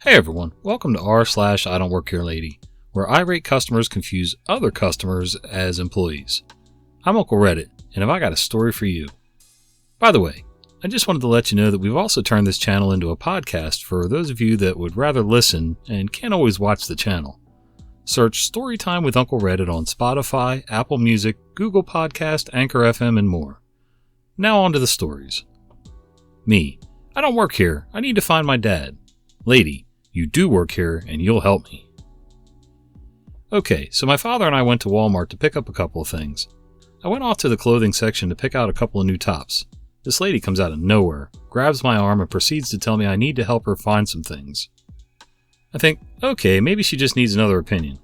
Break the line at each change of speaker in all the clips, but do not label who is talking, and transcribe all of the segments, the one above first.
Hey everyone, welcome to r/idontworkherelady, where irate customers confuse other customers as employees. I'm Uncle Reddit, and have I got a story for you. By the way, I just wanted to let you know that we've also turned this channel into a podcast for those of you that would rather listen and can't always watch the channel. Search Storytime with Uncle Reddit on Spotify, Apple Music, Google Podcast, Anchor FM, and more. Now on to the stories. Me. I don't work here. I need to find my dad. Lady. You do work here, and you'll help me. Okay, so my father and I went to Walmart to pick up a couple of things. I went off to the clothing section to pick out a couple of new tops. This lady comes out of nowhere, grabs my arm, and proceeds to tell me I need to help her find some things. I think, okay, maybe she just needs another opinion.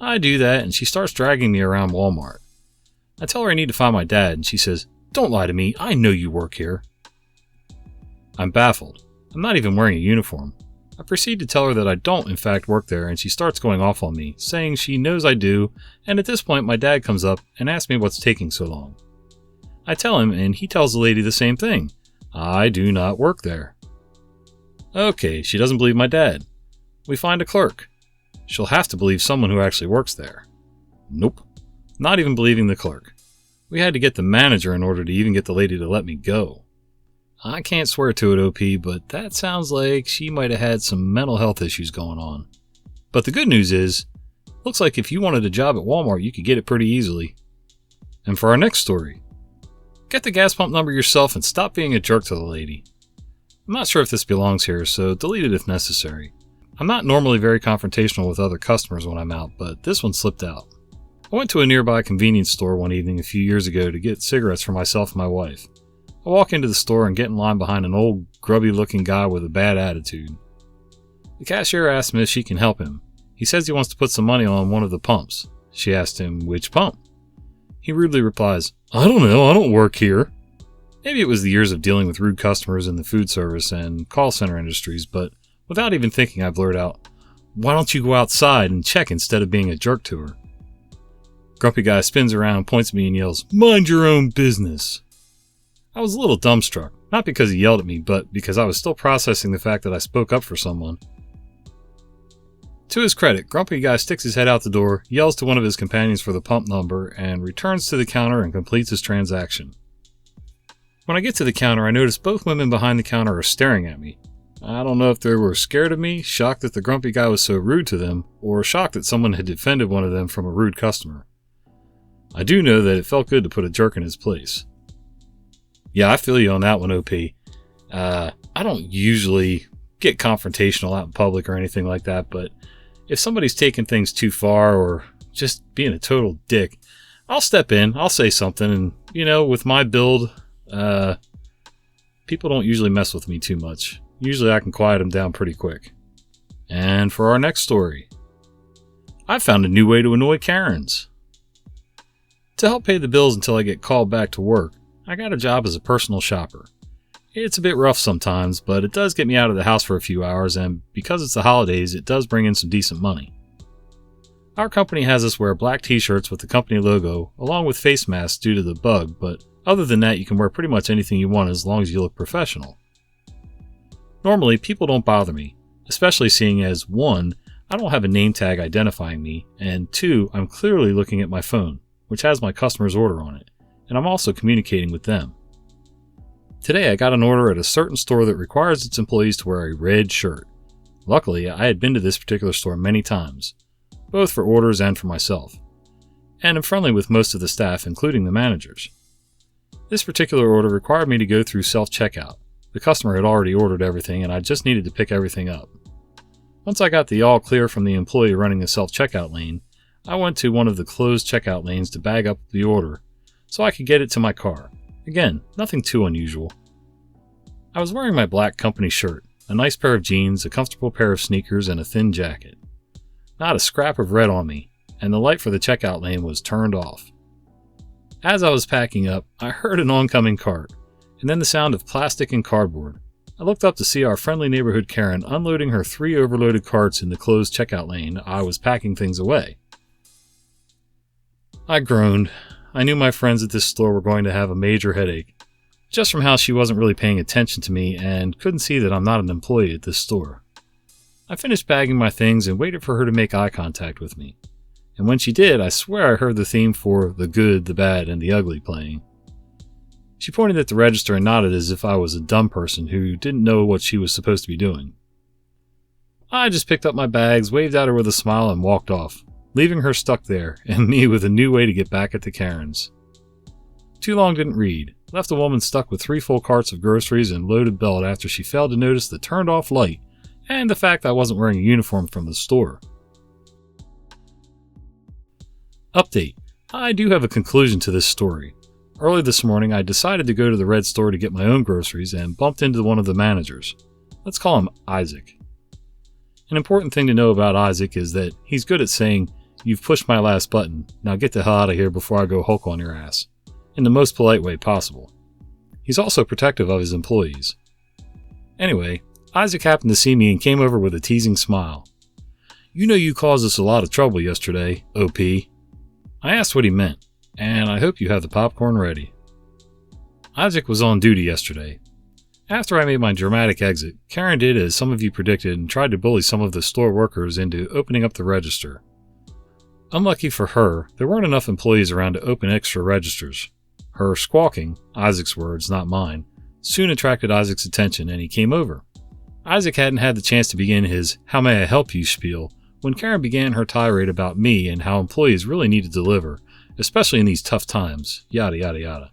I do that, and she starts dragging me around Walmart. I tell her I need to find my dad, and she says, "Don't lie to me, I know you work here." I'm baffled. I'm not even wearing a uniform. I proceed to tell her that I don't in fact work there, and she starts going off on me, saying she knows I do, and at this point my dad comes up and asks me what's taking so long. I tell him, and he tells the lady the same thing. I do not work there. Okay, she doesn't believe my dad. We find a clerk. She'll have to believe someone who actually works there. Nope. Not even believing the clerk. We had to get the manager in order to even get the lady to let me go. I can't swear to it, OP, but that sounds like she might have had some mental health issues going on. But the good news is, looks like if you wanted a job at Walmart, you could get it pretty easily. And for our next story, get the gas pump number yourself and stop being a jerk to the lady. I'm not sure if this belongs here, so delete it if necessary. I'm not normally very confrontational with other customers when I'm out, but this one slipped out. I went to a nearby convenience store one evening a few years ago to get cigarettes for myself and my wife. I walk into the store and get in line behind an old, grubby-looking guy with a bad attitude. The cashier asks me if she can help him. He says he wants to put some money on one of the pumps. She asks him, "Which pump?" He rudely replies, "I don't know, I don't work here." Maybe it was the years of dealing with rude customers in the food service and call center industries, but without even thinking I blurt out, "Why don't you go outside and check instead of being a jerk to her?" Grumpy guy spins around, points at me and yells, "Mind your own business." I was a little dumbstruck, not because he yelled at me, but because I was still processing the fact that I spoke up for someone. To his credit, Grumpy Guy sticks his head out the door, yells to one of his companions for the pump number, and returns to the counter and completes his transaction. When I get to the counter, I notice both women behind the counter are staring at me. I don't know if they were scared of me, shocked that the Grumpy Guy was so rude to them, or shocked that someone had defended one of them from a rude customer. I do know that it felt good to put a jerk in his place. Yeah, I feel you on that one, OP. I don't usually get confrontational out in public or anything like that, but if somebody's taking things too far or just being a total dick, I'll step in, I'll say something, and, with my build, people don't usually mess with me too much. Usually I can quiet them down pretty quick. And for our next story, I found a new way to annoy Karens. To help pay the bills until I get called back to work, I got a job as a personal shopper. It's a bit rough sometimes, but it does get me out of the house for a few hours, and because it's the holidays, it does bring in some decent money. Our company has us wear black t-shirts with the company logo, along with face masks due to the bug, but other than that, you can wear pretty much anything you want as long as you look professional. Normally, people don't bother me, especially seeing as 1, I don't have a name tag identifying me, and 2, I'm clearly looking at my phone, which has my customer's order on it, and I'm also communicating with them. Today I got an order at a certain store that requires its employees to wear a red shirt. Luckily, I had been to this particular store many times, both for orders and for myself, and I'm friendly with most of the staff, including the managers. This particular order required me to go through self-checkout. The customer had already ordered everything, and I just needed to pick everything up. Once I got the all clear from the employee running the self-checkout lane, I went to one of the closed checkout lanes to bag up the order so I could get it to my car. Again, nothing too unusual. I was wearing my black company shirt, a nice pair of jeans, a comfortable pair of sneakers, and a thin jacket. Not a scrap of red on me, and the light for the checkout lane was turned off. As I was packing up, I heard an oncoming cart, and then the sound of plastic and cardboard. I looked up to see our friendly neighborhood Karen unloading her 3 overloaded carts in the closed checkout lane. I was packing things away. I groaned. I knew my friends at this store were going to have a major headache, just from how she wasn't really paying attention to me and couldn't see that I'm not an employee at this store. I finished bagging my things and waited for her to make eye contact with me. And when she did, I swear I heard the theme for The Good, the Bad, and the Ugly playing. She pointed at the register and nodded as if I was a dumb person who didn't know what she was supposed to be doing. I just picked up my bags, waved at her with a smile, and walked off, leaving her stuck there, and me with a new way to get back at the Karens. Too long didn't read. Left a woman stuck with 3 full carts of groceries and loaded belt after she failed to notice the turned off light and the fact I wasn't wearing a uniform from the store. Update. I do have a conclusion to this story. Early this morning, I decided to go to the Red store to get my own groceries and bumped into one of the managers. Let's call him Isaac. An important thing to know about Isaac is that he's good at saying, "You've pushed my last button, now get the hell out of here before I go Hulk on your ass," in the most polite way possible. He's also protective of his employees. Anyway, Isaac happened to see me and came over with a teasing smile. "You know you caused us a lot of trouble yesterday, OP." I asked what he meant, and I hope you have the popcorn ready. Isaac was on duty yesterday. After I made my dramatic exit, Karen did as some of you predicted and tried to bully some of the store workers into opening up the register. Unlucky for her, there weren't enough employees around to open extra registers. Her squawking, Isaac's words, not mine, soon attracted Isaac's attention and he came over. Isaac hadn't had the chance to begin his "how may I help you" spiel when Karen began her tirade about me and how employees really need to deliver, especially in these tough times, yada yada yada.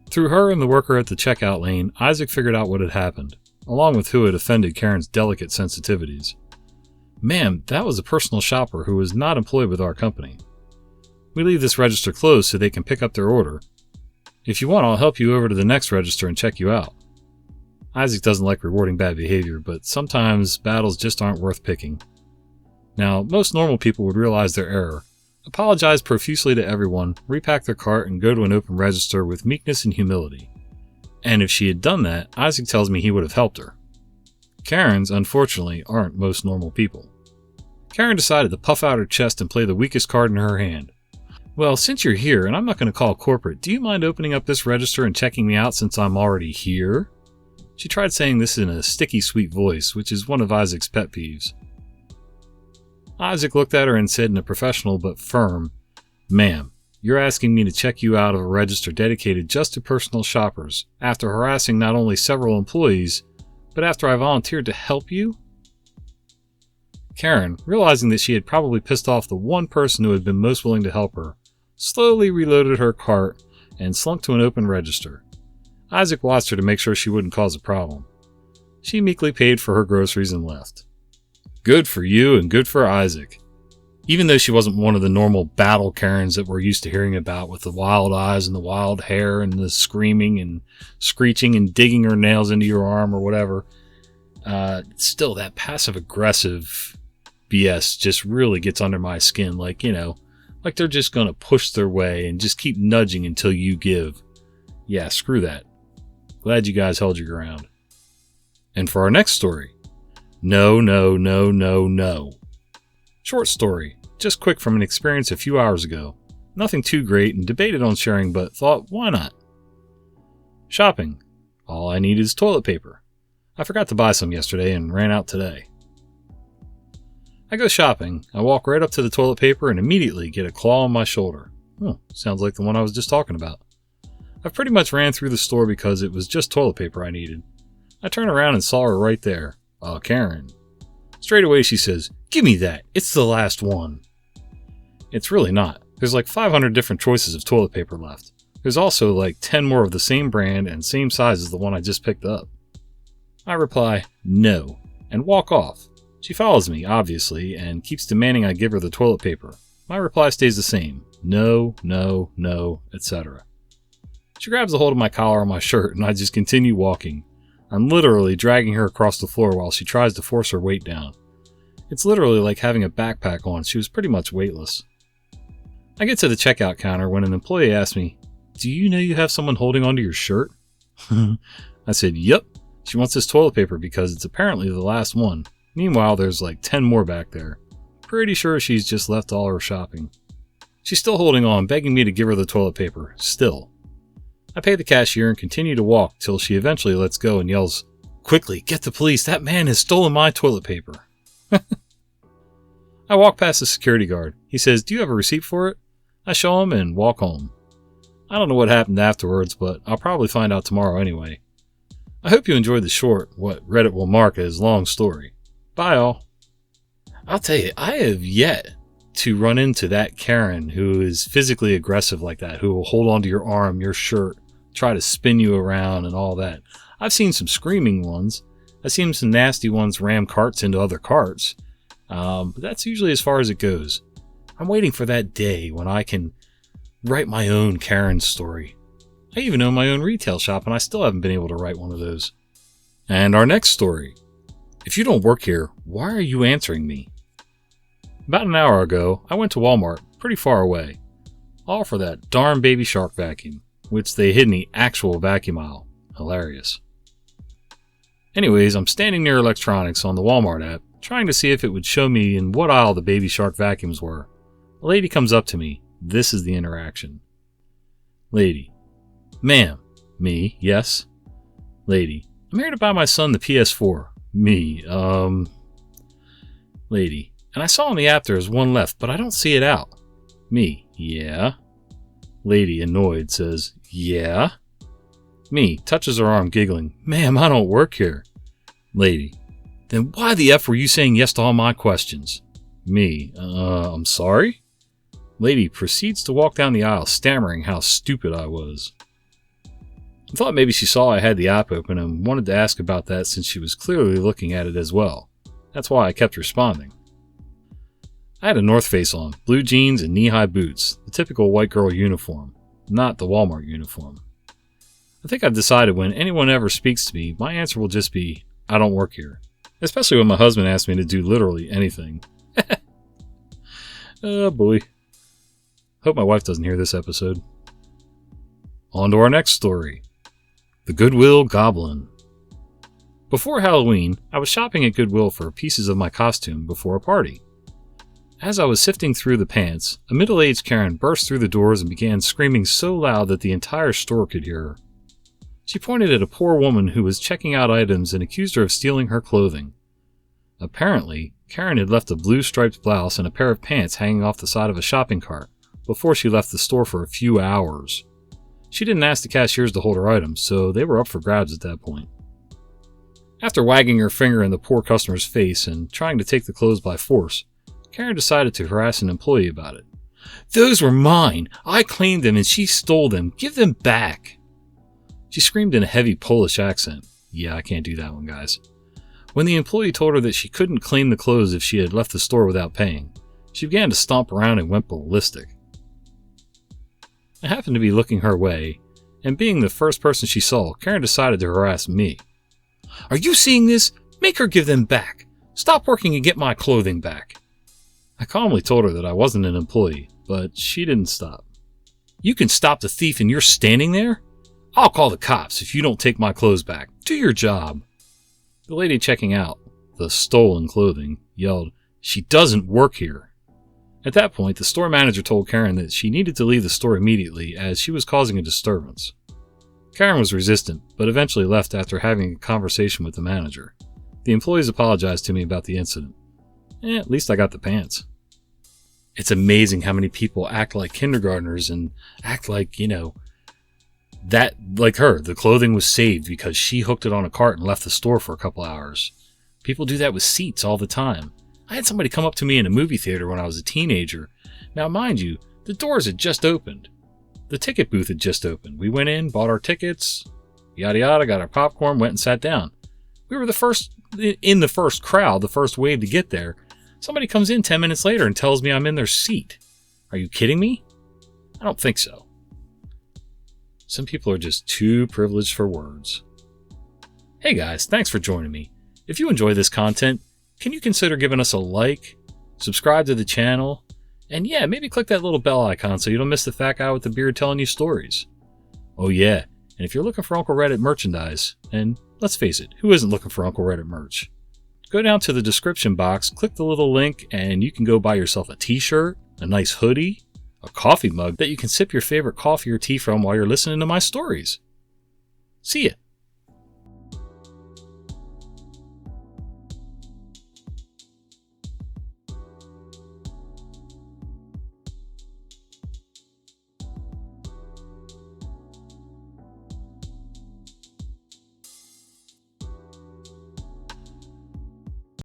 Through her and the worker at the checkout lane, Isaac figured out what had happened, along with who had offended Karen's delicate sensitivities. "Ma'am, that was a personal shopper who was not employed with our company. We leave this register closed so they can pick up their order. If you want, I'll help you over to the next register and check you out." Isaac doesn't like rewarding bad behavior, but sometimes battles just aren't worth picking. Now, most normal people would realize their error, apologize profusely to everyone, repack their cart, and go to an open register with meekness and humility. And if she had done that, Isaac tells me he would have helped her. Karens, unfortunately, aren't most normal people. Karen decided to puff out her chest and play the weakest card in her hand. "Well, since you're here, and I'm not going to call corporate, do you mind opening up this register and checking me out since I'm already here?" She tried saying this in a sticky, sweet voice, which is one of Isaac's pet peeves. Isaac looked at her and said in a professional but firm, "Ma'am, you're asking me to check you out of a register dedicated just to personal shoppers after harassing not only several employees, but after I volunteered to help you?" Karen, realizing that she had probably pissed off the one person who had been most willing to help her, slowly reloaded her cart and slunk to an open register. Isaac watched her to make sure she wouldn't cause a problem. She meekly paid for her groceries and left. Good for you and good for Isaac. Even though she wasn't one of the normal battle Karens that we're used to hearing about with the wild eyes and the wild hair and the screaming and screeching and digging her nails into your arm or whatever, still that passive-aggressive BS just really gets under my skin. Like they're just going to push their way and just keep nudging until you give. Yeah, screw that. Glad you guys held your ground. And for our next story, no. Short story, just quick from an experience a few hours ago. Nothing too great and debated on sharing, but thought, why not? Shopping. All I need is toilet paper. I forgot to buy some yesterday and ran out today. I go shopping. I walk right up to the toilet paper and immediately get a claw on my shoulder. Sounds like the one I was just talking about. I pretty much ran through the store because it was just toilet paper I needed. I turned around and saw her right there. Karen. Straight away she says, "Give me that. It's the last one." It's really not. There's like 500 different choices of toilet paper left. There's also like 10 more of the same brand and same size as the one I just picked up. I reply, "No," and walk off. She follows me, obviously, and keeps demanding I give her the toilet paper. My reply stays the same. No, etc. She grabs a hold of my collar on my shirt and I just continue walking. I'm literally dragging her across the floor while she tries to force her weight down. It's literally like having a backpack on. She was pretty much weightless. I get to the checkout counter when an employee asks me, "Do you know you have someone holding onto your shirt?" I said, "Yep. She wants this toilet paper because it's apparently the last one. Meanwhile, there's like 10 more back there. Pretty sure she's just left all her shopping." She's still holding on, begging me to give her the toilet paper. Still. I pay the cashier and continue to walk till she eventually lets go and yells, "Quickly, get the police. That man has stolen my toilet paper." I walk past the security guard. He says, "Do you have a receipt for it?" I show him and walk home. I don't know what happened afterwards, but I'll probably find out tomorrow anyway. I hope you enjoyed the short, what Reddit will mark as long story. Bye all. I'll tell you, I have yet to run into that Karen who is physically aggressive like that, who will hold onto your arm, your shirt, try to spin you around and all that. I've seen some screaming ones. I've seen some nasty ones ram carts into other carts. But that's usually as far as it goes. I'm waiting for that day when I can write my own Karen story. I even own my own retail shop and I still haven't been able to write one of those. And our next story. If you don't work here, why are you answering me? About an hour ago, I went to Walmart, pretty far away. All for that darn Baby Shark vacuum, which they hid in the actual vacuum aisle. Hilarious. Anyways, I'm standing near electronics on the Walmart app, trying to see if it would show me in what aisle the Baby Shark vacuums were. A lady comes up to me. This is the interaction. Lady. Ma'am. Me. Yes. Lady. I'm here to buy my son the PS4. Me. Lady. And I saw on the app there is one left, but I don't see it out. Me. Yeah. Lady, annoyed, says, yeah. Me, touches her arm, giggling. Ma'am, I don't work here. Lady. Then why the F were you saying yes to all my questions? Me. I'm sorry? Lady proceeds to walk down the aisle, stammering how stupid I was. I thought maybe she saw I had the app open and wanted to ask about that since she was clearly looking at it as well. That's why I kept responding. I had a North Face on, blue jeans and knee-high boots, the typical white girl uniform, not the Walmart uniform. I think I've decided when anyone ever speaks to me, my answer will just be, I don't work here. Especially when my husband asks me to do literally anything. Oh boy. Hope my wife doesn't hear this episode. On to our next story. The Goodwill Goblin. Before Halloween, I was shopping at Goodwill for pieces of my costume before a party. As I was sifting through the pants, a middle-aged Karen burst through the doors and began screaming so loud that the entire store could hear her. She pointed at a poor woman who was checking out items and accused her of stealing her clothing. Apparently, Karen had left a blue striped blouse and a pair of pants hanging off the side of a shopping cart before she left the store for a few hours. She didn't ask the cashiers to hold her items, so they were up for grabs at that point. After wagging her finger in the poor customer's face and trying to take the clothes by force, Karen decided to harass an employee about it. Those were mine! I claimed them and she stole them! Give them back! She screamed in a heavy Polish accent. Yeah, I can't do that one, guys. When the employee told her that she couldn't claim the clothes if she had left the store without paying, she began to stomp around and went ballistic. I happened to be looking her way, and being the first person she saw, Karen decided to harass me. Are you seeing this? Make her give them back! Stop working and get my clothing back! I calmly told her that I wasn't an employee, but she didn't stop. You can stop the thief and you're standing there? I'll call the cops if you don't take my clothes back. Do your job. The lady checking out, the stolen clothing, yelled, She doesn't work here. At that point, the store manager told Karen that she needed to leave the store immediately as she was causing a disturbance. Karen was resistant, but eventually left after having a conversation with the manager. The employees apologized to me about the incident. At least I got the pants. It's amazing how many people act like kindergartners and act like, that, like her, the clothing was saved because she hooked it on a cart and left the store for a couple hours. People do that with seats all the time. I had somebody come up to me in a movie theater when I was a teenager. Now, mind you, the doors had just opened. The ticket booth had just opened. We went in, bought our tickets, yada yada, got our popcorn, went and sat down. We were in the first crowd, the first wave to get there. Somebody comes in 10 minutes later and tells me I'm in their seat. Are you kidding me? I don't think so. Some people are just too privileged for words. Hey guys, thanks for joining me. If you enjoy this content, can you consider giving us a like, subscribe to the channel, and yeah, maybe click that little bell icon so you don't miss the fat guy with the beard telling you stories. Oh yeah, and if you're looking for Uncle Reddit merchandise, and let's face it, who isn't looking for Uncle Reddit merch? Go down to the description box, click the little link, and you can go buy yourself a t-shirt, a nice hoodie, a coffee mug that you can sip your favorite coffee or tea from while you're listening to my stories. See ya!